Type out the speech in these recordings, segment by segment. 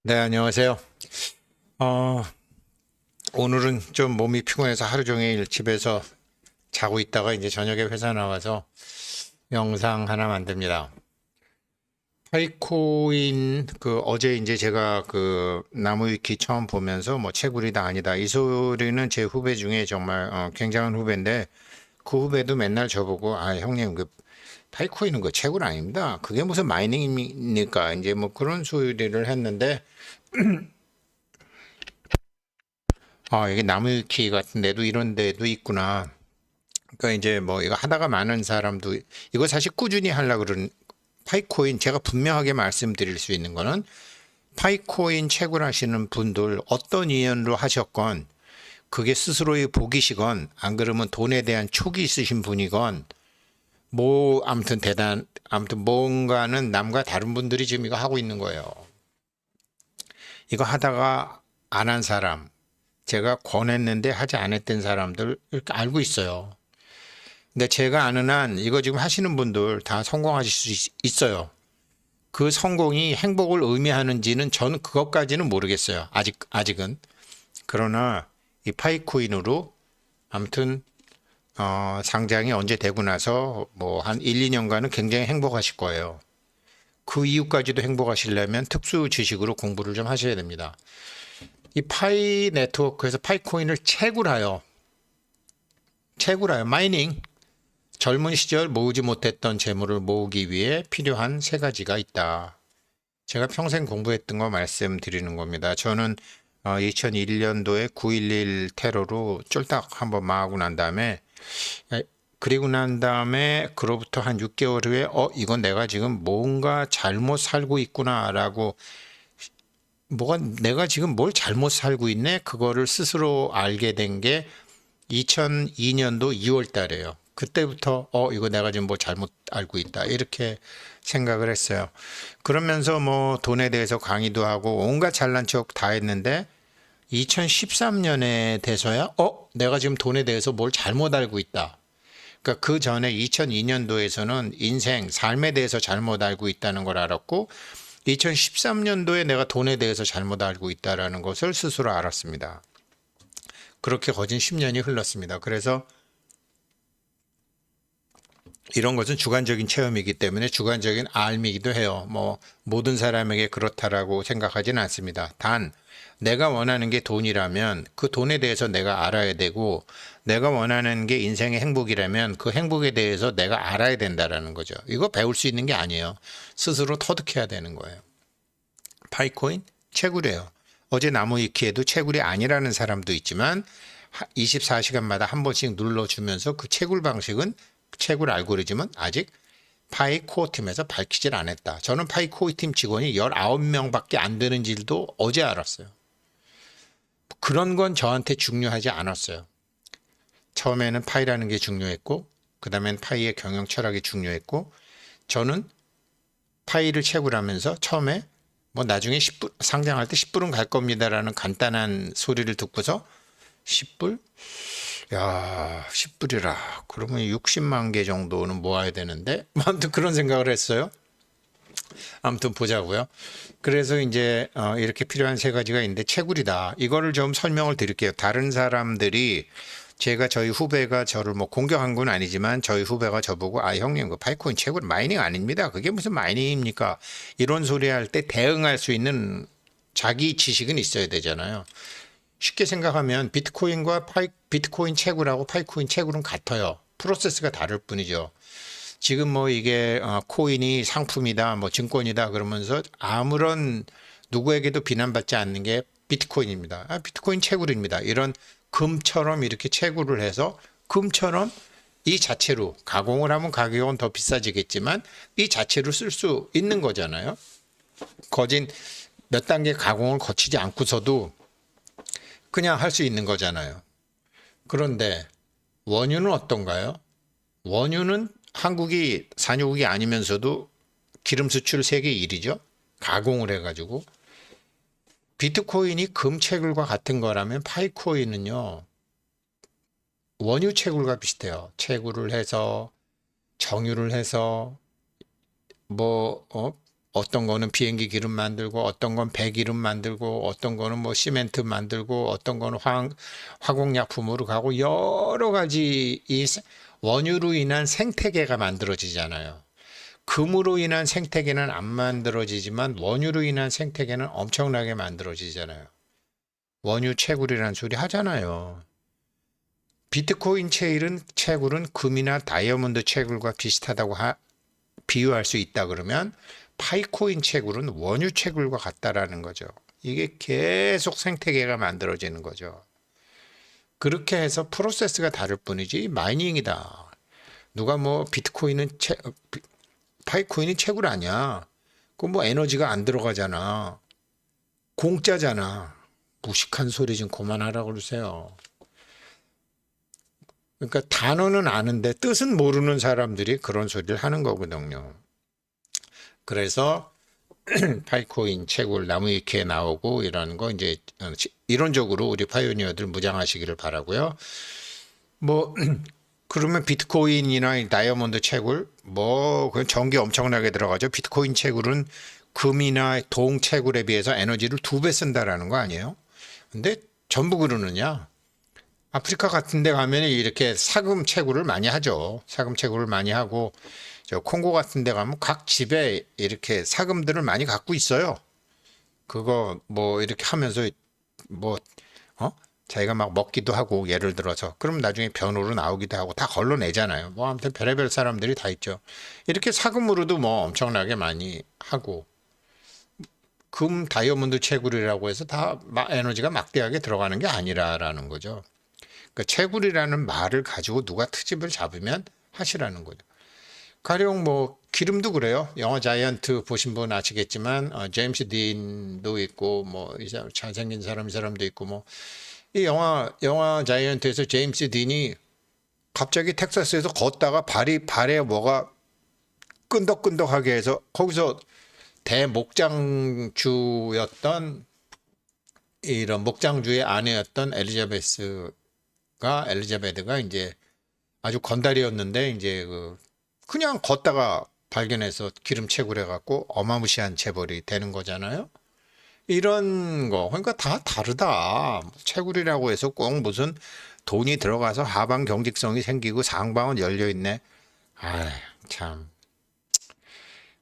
네, 안녕하세요. 어, 오늘은 좀 몸이 피곤해서 하루 종일 집에서 자고 있다가 이제 저녁에 회사 나와서 영상 하나 만듭니다. 파이코인 어제 이제 제가 나무위키 처음 보면서 뭐 채굴이다 아니다 이 소리는 제 후배 중에 정말 굉장한 후배인데 그 후배도 맨날 저보고 아 형님 파이코인은 채굴 아닙니다. 그게 무슨 마이닝입니까? 이제 뭐 그런 소리를 했는데 아 이게 나무위키 같은 데도 이런 데도 있구나. 그러니까 이제 뭐 이거 하다가 많은 사람도 이거 사실 꾸준히 하려고 그러는 파이코인 제가 분명하게 말씀드릴 수 있는 거는 파이코인 채굴하시는 분들 어떤 인연으로 하셨건 그게 스스로의 복이시건 안 그러면 돈에 대한 촉이 있으신 분이건 뭐 아무튼 뭔가는 남과 다른 분들이 지금 이거 하고 있는 거예요. 이거 하다가 안 한 사람 제가 권했는데 하지 않았던 사람들 이렇게 알고 있어요. 근데 제가 아는 한 이거 지금 하시는 분들 다 성공하실 수 있어요. 그 성공이 행복을 의미하는지는 저는 그것까지는 모르겠어요. 아직은. 그러나 이 파이코인으로 아무튼 상장이 언제 되고 나서 뭐 한 1, 2년간은 굉장히 행복하실 거예요. 그 이후까지도 행복하시려면 특수 지식으로 공부를 좀 하셔야 됩니다. 이 파이 네트워크에서 파이코인을 채굴하여 마이닝 젊은 시절 모으지 못했던 재물을 모으기 위해 필요한 세 가지가 있다. 제가 평생 공부했던 거 말씀드리는 겁니다. 저는 2001년도에 9.11 테러로 쫄딱 한번 망하고 난 다음에 그리고 난 다음에 그로부터 한 6개월 후에 이건 내가 지금 뭔가 잘못 살고 있구나라고 뭐가 내가 지금 뭘 잘못 살고 있네 그거를 스스로 알게 된 게 2002년도 2월 달에요. 그때부터 이거 내가 지금 뭐 잘못 알고 있다 이렇게 생각을 했어요. 그러면서 뭐 돈에 대해서 강의도 하고 온갖 잘난 척 다 했는데 2013년에 돼서야 내가 지금 돈에 대해서 뭘 잘못 알고 있다. 그러니까 그 전에 2002년도에서는 인생, 삶에 대해서 잘못 알고 있다는 걸 알았고 2013년도에 내가 돈에 대해서 잘못 알고 있다라는 것을 스스로 알았습니다. 그렇게 거진 10년이 흘렀습니다. 그래서 이런 것은 주관적인 체험이기 때문에 주관적인 알미기도 해요. 뭐 모든 사람에게 그렇다라고 생각하지는 않습니다. 단 내가 원하는 게 돈이라면 그 돈에 대해서 내가 알아야 되고 내가 원하는 게 인생의 행복이라면 그 행복에 대해서 내가 알아야 된다라는 거죠. 이거 배울 수 있는 게 아니에요. 스스로 터득해야 되는 거예요. 파이코인 채굴이에요. 어제 나무위키에도 채굴이 아니라는 사람도 있지만 24시간마다 한 번씩 눌러주면서 그 채굴 방식은 채굴 알고리즘은 아직 파이코어 팀에서 밝히질 않았다. 저는 파이코어 팀 직원이 19명밖에 안 되는 줄도 어제 알았어요. 그런 건 저한테 중요하지 않았어요. 처음에는 파이라는 게 중요했고 그 다음엔 파이의 경영 철학이 중요했고 저는 파이를 채굴하면서 처음에 뭐 나중에 10불, 상장할 때 10불은 갈 겁니다라는 간단한 소리를 듣고서 10불? 야, 10불이라. 그러면 60만 개 정도는 모아야 되는데. 아무튼 그런 생각을 했어요. 아무튼 보자고요. 그래서 이제 이렇게 필요한 세 가지가 있는데 채굴이다. 이거를 좀 설명을 드릴게요. 다른 사람들이 제가 저희 후배가 저를 뭐 공격한 건 아니지만 저희 후배가 저보고 아 형님 그 파이코인 채굴 마이닝 아닙니다. 그게 무슨 마이닝입니까? 이런 소리 할 때 대응할 수 있는 자기 지식은 있어야 되잖아요. 쉽게 생각하면 비트코인 채굴하고 파이코인 채굴은 같아요. 프로세스가 다를 뿐이죠. 지금 뭐 이게 코인이 상품이다, 뭐 증권이다 그러면서 아무런 누구에게도 비난받지 않는 게 비트코인입니다. 비트코인 채굴입니다. 이런 금처럼 이렇게 채굴을 해서 금처럼 이 자체로 가공을 하면 가격은 더 비싸지겠지만 이 자체로 쓸 수 있는 거잖아요. 거진 몇 단계 가공을 거치지 않고서도 그냥 할 수 있는 거잖아요. 그런데 원유는 어떤가요? 원유는 한국이 산유국이 아니면서도 기름 수출 세계 1위죠. 가공을 해가지고 비트코인이 금 채굴과 같은 거라면 파이코인은요 원유 채굴과 비슷해요. 채굴을 해서 정유를 해서 뭐 어떤 거는 비행기 기름 만들고 어떤 건 배기름 만들고 어떤 거는 뭐 시멘트 만들고 어떤 거는 화공약품으로 가고 여러 가지 이 원유로 인한 생태계가 만들어지잖아요. 금으로 인한 생태계는 안 만들어지지만 원유로 인한 생태계는 엄청나게 만들어지잖아요. 원유 채굴이라는 소리 하잖아요. 비트코인 채굴은 금이나 다이아몬드 채굴과 비슷하다고 비유할 수 있다 그러면 파이코인 채굴은 원유 채굴과 같다라는 거죠. 이게 계속 생태계가 만들어지는 거죠. 그렇게 해서 프로세스가 다를 뿐이지 마이닝이다. 누가 뭐 파이코인은 채굴 아니야. 그 뭐 에너지가 안 들어가잖아. 공짜잖아. 무식한 소리 좀 그만하라고 그러세요. 그러니까 단어는 아는데 뜻은 모르는 사람들이 그런 소리를 하는 거거든요. 그래서 파이코인 채굴 나무위키에 나오고 이런 거 이제 이론적으로 우리 파이오니어들 무장하시기를 바라고요. 뭐 그러면 비트코인이나 다이아몬드 채굴 뭐 그건 전기 엄청나게 들어가죠. 비트코인 채굴은 금이나 동 채굴에 비해서 에너지를 2배 쓴다라는 거 아니에요? 근데 전부 그러느냐? 아프리카 같은 데 가면 이렇게 사금 채굴을 많이 하죠. 사금 채굴을 많이 하고 저 콩고 같은 데 가면 각 집에 이렇게 사금들을 많이 갖고 있어요. 그거 뭐 이렇게 하면서 뭐 어? 자기가 막 먹기도 하고 예를 들어서 그럼 나중에 변호로 나오기도 하고 다 걸러내잖아요. 뭐 아무튼 별의별 사람들이 다 있죠. 이렇게 사금으로도 뭐 엄청나게 많이 하고 금 다이아몬드 채굴이라고 해서 다 에너지가 막대하게 들어가는 게 아니라라는 거죠. 그러니까 채굴이라는 말을 가지고 누가 트집을 잡으면 하시라는 거죠. 가령 뭐 기름도 그래요. 영화 자이언트 보신 분 아시겠지만 제임스 딘도 있고 뭐 이 사람 잘생긴 사람 이 사람도 있고 뭐 이 영화 자이언트에서 제임스 딘이 갑자기 텍사스에서 걷다가 발에 뭐가 끈덕끈덕하게 해서 거기서 대목장주였던 이런 목장주의 아내였던 엘리자베드가 이제 아주 건달이었는데 이제 그냥 걷다가 발견해서 기름 채굴해 갖고 어마무시한 재벌이 되는 거잖아요. 이런 거 그러니까 다 다르다. 채굴이라고 해서 꼭 무슨 돈이 들어가서 하방 경직성이 생기고 상방은 열려 있네. 아, 참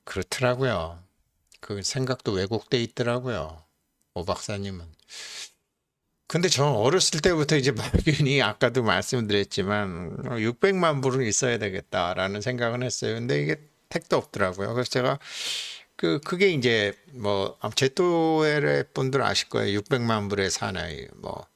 그렇더라고요. 그 생각도 왜곡돼 있더라고요. 오 박사님은. 근데 저 어렸을 때부터 이제 막연히 아까도 말씀드렸지만 600만 불은 있어야 되겠다라는 생각은 했어요. 근데 이게 택도 없더라고요. 그래서 제가 그게 이제 뭐 제 또래 분들 아실 거예요. 600만 불의 사나이 뭐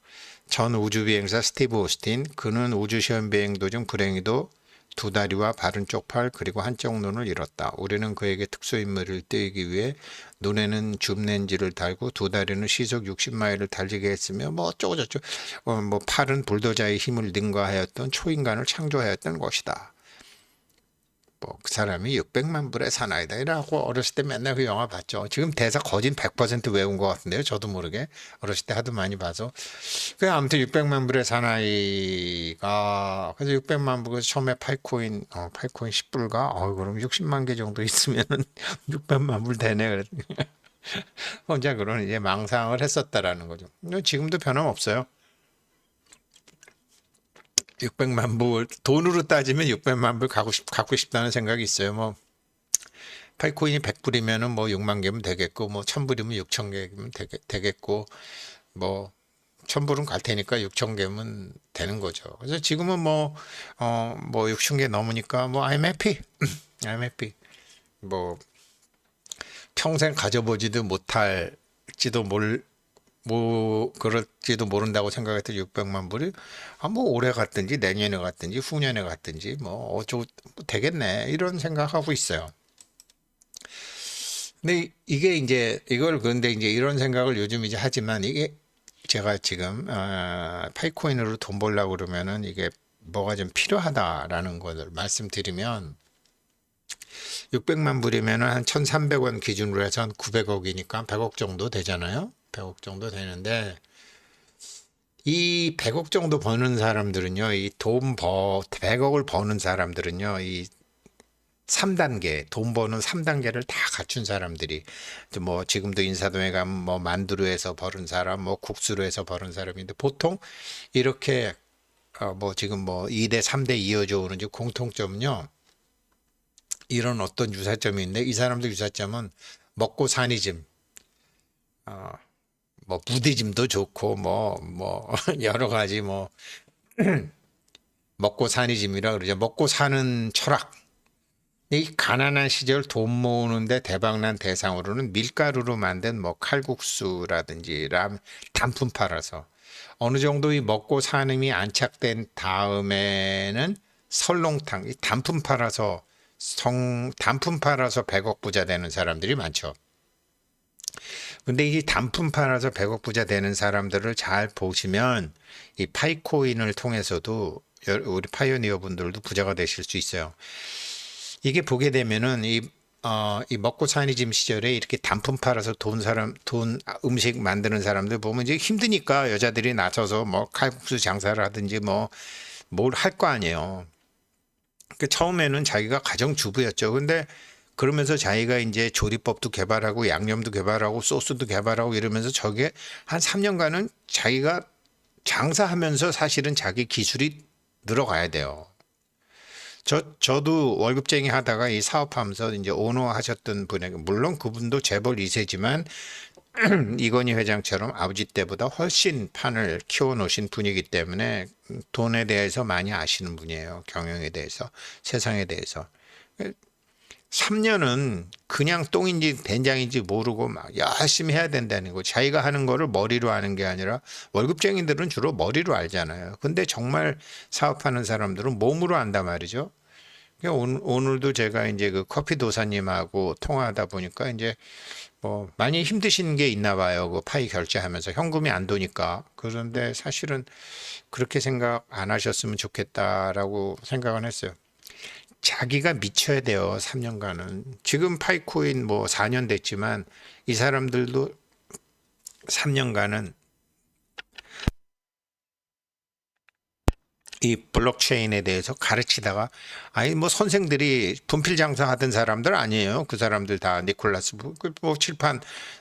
전 우주비행사 스티브 오스틴 그는 우주 시험 비행 도중 불행히도 2다리와 바른 쪽팔 그리고 한쪽 눈을 잃었다. 우리는 그에게 특수임무를 띄우기 위해 눈에는 줌렌즈를 달고 2다리는 시속 60마일을 달리게 했으며 뭐 어쩌고저쩌고 뭐 팔은 불도저의 힘을 능가하였던 초인간을 창조하였던 것이다. 뭐 그 사람이 600만 불의 사나이다 이라고 어렸을 때 맨날 그 영화 봤죠. 지금 대사 거진 100% 외운 것 같은데요. 저도 모르게 어렸을 때 하도 많이 봐서. 그 아무튼 600만 불의 사나이가 그래서 600만 불 처음에 파이코인 10불가 그럼 60만 개 정도 있으면은 600만 불 되네 그랬 혼자 그런 이제 망상을 했었다라는 거죠. 지금도 변함없어요. 600만 불 돈으로 따지면 600만 불 갖고 싶다는 생각이 있어요. 뭐 파이코인이 100불이면은 뭐 6만 개면 되겠고 뭐 1000불이면 6천 개면 되겠고 뭐 1000불은 갈 테니까 6천 개면 되는 거죠. 그래서 지금은 뭐 6천 개 넘으니까 뭐 I'm happy. I'm happy. 뭐 평생 가져보지도 못할지도 뭐 그럴지도 모른다고 생각했던 600만 불이 뭐 올해 갔든지 내년에 갔든지 후년에 갔든지 뭐 어쩌고 되겠네 이런 생각하고 있어요. 근데 이게 이제 근데 이제 이런 생각을 요즘 이제 하지만 이게 제가 지금 파이코인으로 돈 벌려고 그러면은 이게 뭐가 좀 필요하다라는 것을 말씀드리면 600만 불이면은 한 1,300원 기준으로 해서 한 900억이니까 100억 정도 되잖아요. 100억 정도 되는데 이 100억 정도 버는 사람들은요. 100억을 버는 사람들은요. 이 3단계, 돈 버는 3단계를 다 갖춘 사람들이 뭐 지금도 인사동에 가면 뭐 만두로 해서 버는 사람, 뭐 국수로 해서 버는 사람인데 보통 이렇게 뭐 지금 뭐 2대 3대 이어져 오는 공통점은요. 이런 어떤 유사점이 있는데 이 사람들 유사점은 먹고 사니즘, 어, 뭐 부디즘도 좋고 뭐 여러 가지 뭐 먹고 사니즘이라 그러죠. 먹고 사는 철학. 이 가난한 시절 돈 모으는데 대박난 대상으로는 밀가루로 만든 뭐 칼국수라든지 단품 팔아서 어느 정도 이 먹고 사는이 안착된 다음에는 설렁탕, 이 단품 팔아서 100억 부자 되는 사람들이 많죠. 근데 이 단품 팔아서 100억 부자 되는 사람들을 잘 보시면 이 파이코인을 통해서도 우리 파이오니어 분들도 부자가 되실 수 있어요. 이게 보게 되면은 이 먹고 사니즘 시절에 이렇게 단품 팔아서 음식 만드는 사람들 보면 이제 힘드니까 여자들이 나서서 뭐 칼국수 장사를 하든지 뭐 뭘 할 거 아니에요. 그 처음에는 자기가 가정주부였죠. 근데 그러면서 자기가 이제 조리법도 개발하고 양념도 개발하고 소스도 개발하고 이러면서 저게 한 3년간은 자기가 장사하면서 사실은 자기 기술이 늘어가야 돼요. 저도 월급쟁이 하다가 이 사업하면서 이제 오너 하셨던 분에게, 물론 그분도 재벌 2세지만 이건희 회장처럼 아버지 때보다 훨씬 판을 키워 놓으신 분이기 때문에 돈에 대해서 많이 아시는 분이에요. 경영에 대해서, 세상에 대해서. 3년은 그냥 똥인지 된장인지 모르고 막 열심히 해야 된다는 거. 자기가 하는 거를 머리로 하는 게 아니라 월급쟁이들은 주로 머리로 알잖아요. 근데 정말 사업하는 사람들은 몸으로 안단 말이죠. 오늘도 제가 이제 그 커피 도사님하고 통화하다 보니까 이제 뭐 많이 힘드신 게 있나 봐요. 그 파이 결제하면서 현금이 안 도니까. 그런데 사실은 그렇게 생각 안 하셨으면 좋겠다라고 생각은 했어요. 자기가 미쳐야 돼요. 3년간은. 지금 파이코인 뭐 4년 됐지만 이 사람들도 3년간은 이 블록체인에 대해서 가르치다가 아니 뭐 선생들이 분필 장사하던 사람들 아니에요. 그 사람들 다 니콜라스 뭐 칠판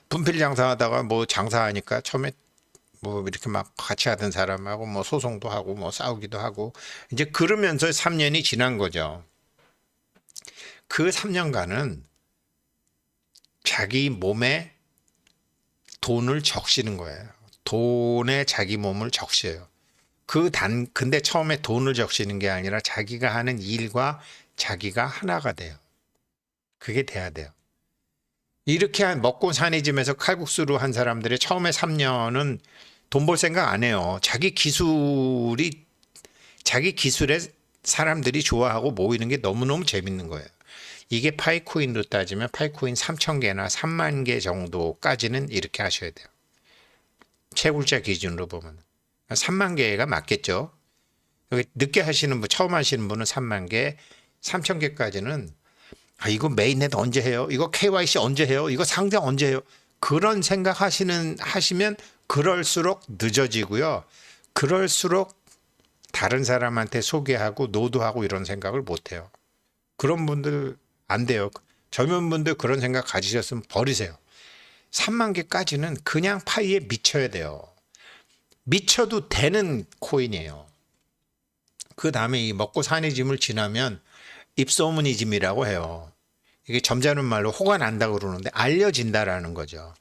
분필 장사하다가 뭐 장사하니까 처음에 뭐 이렇게 막 같이 하던 사람하고 뭐 소송도 하고 뭐 싸우기도 하고 이제 그러면서 3년이 지난 거죠. 그 3년간은 자기 몸에 돈을 적시는 거예요. 돈에 자기 몸을 적셔요. 근데 처음에 돈을 적시는 게 아니라 자기가 하는 일과 자기가 하나가 돼요. 그게 돼야 돼요. 이렇게 먹고 사니즘에서 칼국수로 한 사람들의 처음에 3년은 돈 벌 생각 안 해요. 자기 기술에 사람들이 좋아하고 모이는 게 너무너무 재밌는 거예요. 이게 파이코인으로 따지면 파이코인 3,000개나 3만 개 정도까지는 이렇게 하셔야 돼요. 채굴자 기준으로 보면. 3만 개가 맞겠죠. 늦게 하시는 분, 처음 하시는 분은 3만 개, 3천 개까지는 이거 메인넷 언제 해요? 이거 KYC 언제 해요? 이거 상장 언제 해요? 그런 생각 하시면 그럴수록 늦어지고요. 그럴수록 다른 사람한테 소개하고 노도하고 이런 생각을 못 해요. 그런 분들 안 돼요. 젊은 분들 그런 생각 가지셨으면 버리세요. 3만 개까지는 그냥 파이에 미쳐야 돼요. 미쳐도 되는 코인이에요. 그 다음에 이 먹고 사니즘을 지나면 입소문이즘이라고 해요. 이게 점잖은 말로 호가 난다 그러는데 알려진다라는 거죠.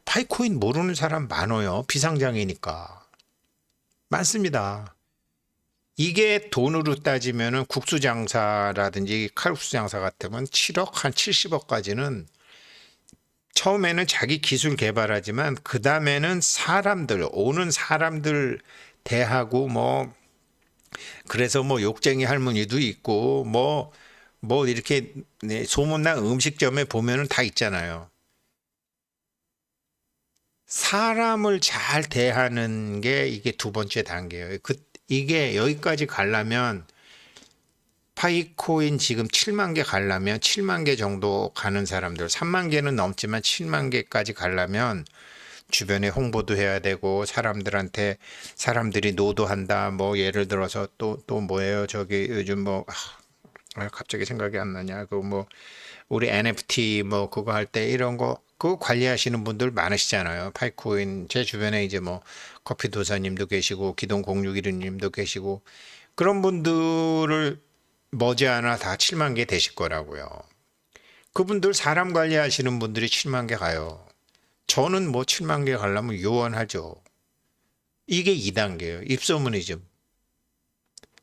파이코인 모르는 사람 많아요. 비상장이니까. 많습니다. 이게 돈으로 따지면은 국수 장사라든지 칼국수 장사 같으면 7억 한 70억까지는 처음에는 자기 기술 개발하지만 그 다음에는 오는 사람들 대하고 뭐 그래서 뭐 욕쟁이 할머니도 있고 뭐 이렇게 소문난 음식점에 보면은 다 있잖아요. 사람을 잘 대하는 게 이게 두 번째 단계예요. 이게 여기까지 가려면 파이코인 지금 7만 개 가려면 7만 개 정도 가는 사람들 3만 개는 넘지만 7만 개까지 가려면 주변에 홍보도 해야 되고 사람들이 노도한다 뭐 예를 들어서 또 뭐예요 저기 요즘 뭐 갑자기 생각이 안 나냐. 그 뭐 우리 NFT 뭐 그거 할 때 이런 거 그거 관리하시는 분들 많으시잖아요. 파이코인 제 주변에 이제 뭐 커피 도사님도 계시고 기동 0616님도 계시고 그런 분들을 머지않아 다 7만 개 되실 거라고요. 그분들 사람 관리하시는 분들이 7만 개 가요. 저는 뭐 7만 개 가려면 요원하죠. 이게 2단계예요. 입소문이즘.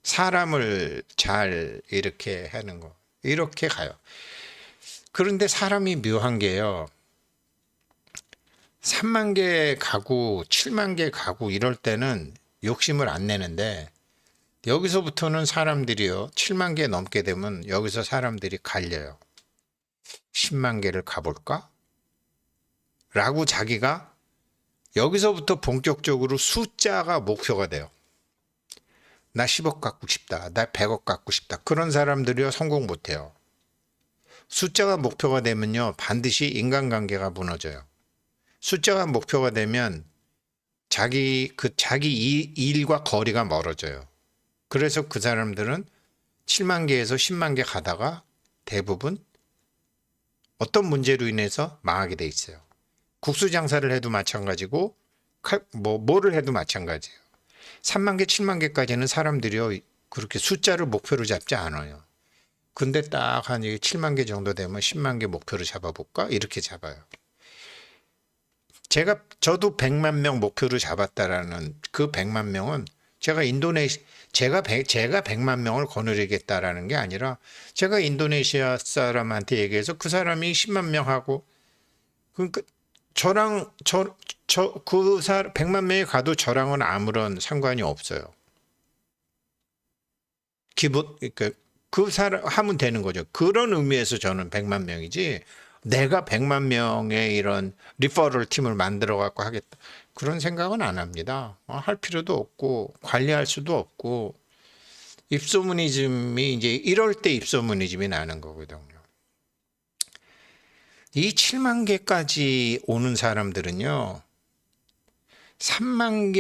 사람을 잘 이렇게 하는 거. 이렇게 가요. 그런데 사람이 묘한 게요. 3만 개 가구, 7만 개 가구 이럴 때는 욕심을 안 내는데 여기서부터는 사람들이요. 7만 개 넘게 되면 여기서 사람들이 갈려요. 10만 개를 가볼까? 라고 자기가 여기서부터 본격적으로 숫자가 목표가 돼요. 나 10억 갖고 싶다. 나 100억 갖고 싶다. 그런 사람들이요. 성공 못해요. 숫자가 목표가 되면요. 반드시 인간관계가 무너져요. 숫자가 목표가 되면 자기 일과 거리가 멀어져요. 그래서 그 사람들은 7만 개에서 10만 개 가다가 대부분 어떤 문제로 인해서 망하게 돼 있어요. 국수 장사를 해도 마찬가지고 뭐를 해도 마찬가지예요. 3만 개, 7만 개까지는 사람들이요 그렇게 숫자를 목표로 잡지 않아요. 근데 딱 한 7만 개 정도 되면 10만 개 목표로 잡아볼까? 이렇게 잡아요. 저도 100만 명 목표로 잡았다라는 그 100만 명은 제가 100만 명을 거느리겠다라는 게 아니라 제가 인도네시아 사람한테 얘기해서 그 사람이 10만 명 하고 그러니까 저랑 그 100만 명이 가도 저랑은 아무런 상관이 없어요. 그러니까 그 사람 하면 되는 거죠. 그런 의미에서 저는 100만 명이지 내가 100만 명의 이런 리퍼럴 팀을 만들어 갖고 하겠다. 그런 생각은 안 합니다. 할 필요도 없고 관리할 수도 없고 입소문이즘이 이제 이럴 때 입소문이즘이 나는 거거든요. 이 7만 개까지 오는 사람들은요. 3만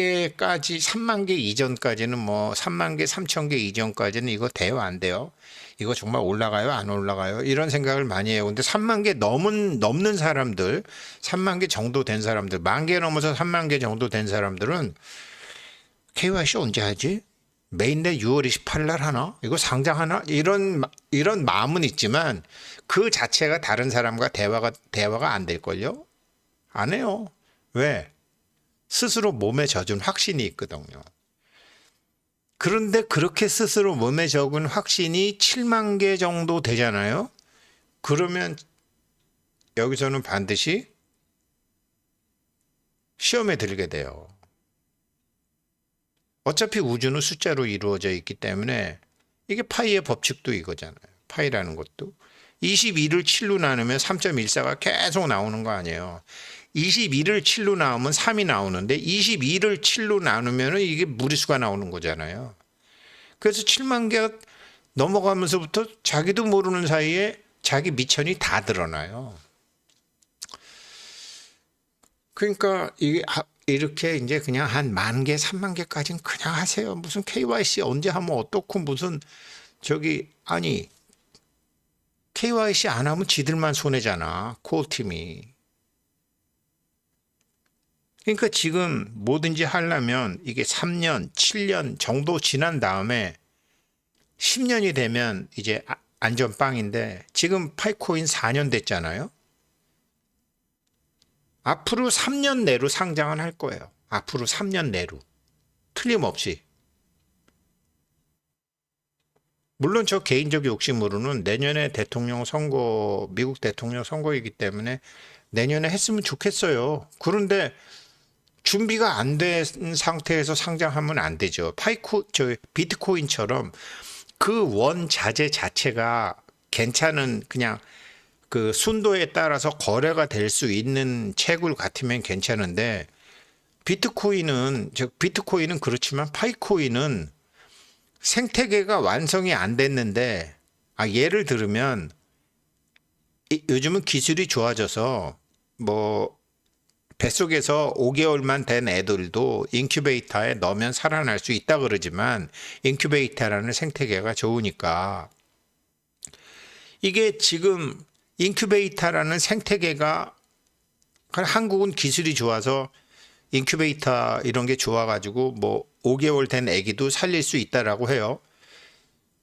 개 이전까지는 뭐 3만 개, 3천 개 이전까지는 이거 돼요, 안 돼요? 이거 정말 올라가요, 안 올라가요? 이런 생각을 많이 해요. 근데 3만 개 넘는 사람들, 3만 개 정도 된 사람들, 1만 개 넘어서 3만 개 정도 된 사람들은 KYC 언제 하지? 메인넷 6월 28일 날 하나? 이거 상장하나? 이런 마음은 있지만 그 자체가 다른 사람과 대화가 안 될걸요? 안 해요. 왜? 스스로 몸에 젖은 확신이 있거든요. 그런데 그렇게 스스로 몸에 적은 확신이 7만 개 정도 되잖아요. 그러면 여기서는 반드시 시험에 들게 돼요. 어차피 우주는 숫자로 이루어져 있기 때문에 이게 파이의 법칙도 이거잖아요. 파이라는 것도 22를 7로 나누면 3.14가 계속 나오는 거 아니에요. 21을 7로 나오면 3이 나오는데 22를 7로 나누면 이게 무리수가 나오는 거잖아요. 그래서 7만 개가 넘어가면서부터 자기도 모르는 사이에 자기 미천이 다 드러나요. 그러니까 이게 이렇게 이제 그냥 한 10,000개, 30,000개까지는 그냥 하세요. 무슨 KYC 언제 하면 어떻고 무슨 아니 KYC 안 하면 지들만 손해잖아. 코어팀이. 그러니까 지금 뭐든지 하려면 이게 3년, 7년 정도 지난 다음에 10년이 되면 이제 안전빵인데 지금 파이코인 4년 됐잖아요. 앞으로 3년 내로 상장은 할 거예요. 앞으로 3년 내로. 틀림없이. 물론 저 개인적 욕심으로는 내년에 미국 대통령 선거이기 때문에 내년에 했으면 좋겠어요. 그런데 준비가 안 된 상태에서 상장하면 안 되죠. 비트코인처럼 그 원 자재 자체가 괜찮은 그냥 그 순도에 따라서 거래가 될 수 있는 채굴 같으면 괜찮은데 비트코인은 그렇지만 파이코인은 생태계가 완성이 안 됐는데 예를 들면 요즘은 기술이 좋아져서 뭐 뱃속에서 5개월만 된 애들도 인큐베이터에 넣으면 살아날 수 있다 그러지만 인큐베이터라는 생태계가 좋으니까 이게 지금 인큐베이터라는 생태계가 한국은 기술이 좋아서 인큐베이터 이런 게 좋아가지고 뭐 5개월 된 아기도 살릴 수 있다라고 해요.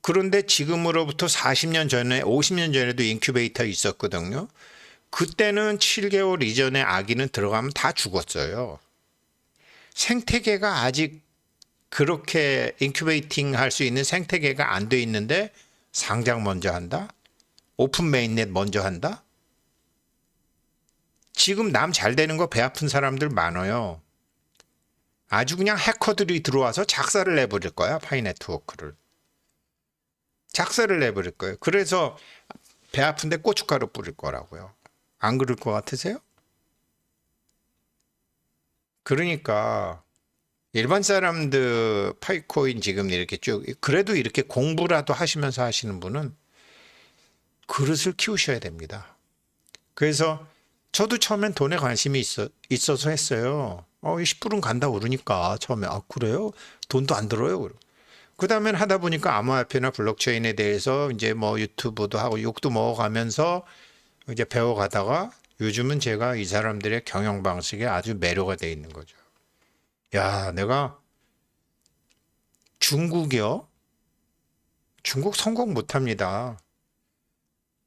그런데 지금으로부터 40년 전에 50년 전에도 인큐베이터 있었거든요. 그때는 7개월 이전에 아기는 들어가면 다 죽었어요. 생태계가 아직 그렇게 인큐베이팅 할 수 있는 생태계가 안 돼 있는데 상장 먼저 한다? 오픈 메인넷 먼저 한다? 지금 남 잘 되는 거 배 아픈 사람들 많아요. 아주 그냥 해커들이 들어와서 작사를 내버릴 거야, 파이네트워크를. 작사를 내버릴 거예요. 그래서 배 아픈데 고춧가루 뿌릴 거라고요. 안 그럴 것 같으세요? 그러니까 일반 사람들 파이코인 지금 이렇게 쭉 그래도 이렇게 공부라도 하시면서 하시는 분은 그릇을 키우셔야 됩니다. 그래서 저도 처음엔 돈에 관심이 있어서 했어요. 10불은 간다 그러니까 처음에 그래요? 돈도 안 들어요. 그 다음엔 하다 보니까 암호화폐나 블록체인에 대해서 이제 뭐 유튜브도 하고 욕도 먹어가면서 이제 배워가다가 요즘은 제가 이 사람들의 경영 방식에 아주 매료가 돼 있는 거죠. 야, 내가 중국이요? 중국 성공 못합니다.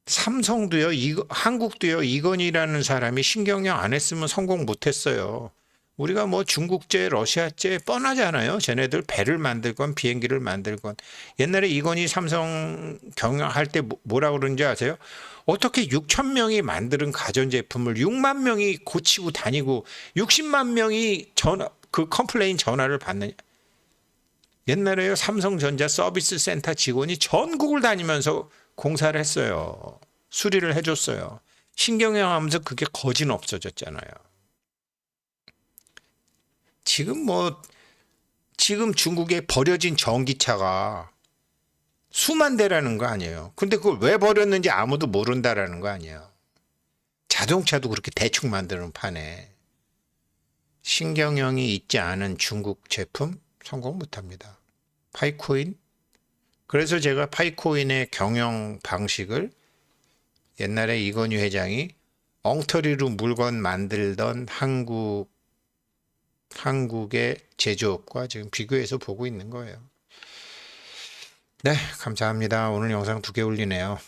삼성도요, 한국도요, 이건희라는 사람이 신경영 안 했으면 성공 못했어요. 우리가 뭐 중국제, 러시아제 뻔하잖아요. 쟤네들 배를 만들건 비행기를 만들건. 옛날에 이건희 삼성 경영할 때 뭐라 그러는지 아세요? 어떻게 6천 명이 만드는 가전제품을 6만 명이 고치고 다니고 60만 명이 그 컴플레인 전화를 받느냐. 옛날에요, 삼성전자 서비스 센터 직원이 전국을 다니면서 공사를 했어요. 수리를 해줬어요. 신경영 하면서 그게 거진 없어졌잖아요. 지금 중국에 버려진 전기차가 수만 대라는 거 아니에요. 근데 그걸 왜 버렸는지 아무도 모른다라는 거 아니에요. 자동차도 그렇게 대충 만드는 판에 신경영이 있지 않은 중국 제품 성공 못합니다. 파이코인. 그래서 제가 파이코인의 경영 방식을 옛날에 이건희 회장이 엉터리로 물건 만들던 한국의 제조업과 지금 비교해서 보고 있는 거예요. 네, 감사합니다. 오늘 영상 2개 올리네요.